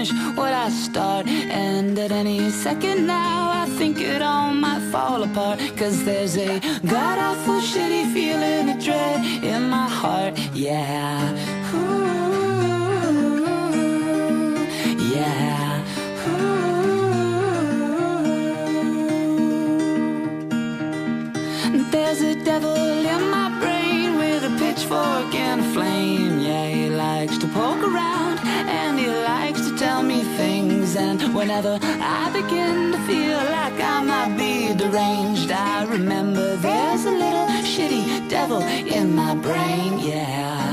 finish what I start. And at any second now I think it all might fall apart. Cause there's a god-awful shitty feeling of dread in my heart. Yeah. Ooh, yeah. Ooh. There's a devil in my brain with a pitchfork and a flame. Yeah, he likes to poke around and he likes to tell me things. And whenever I begin to feel like I might be deranged, I remember there's a little shitty devil in my brain, yeah.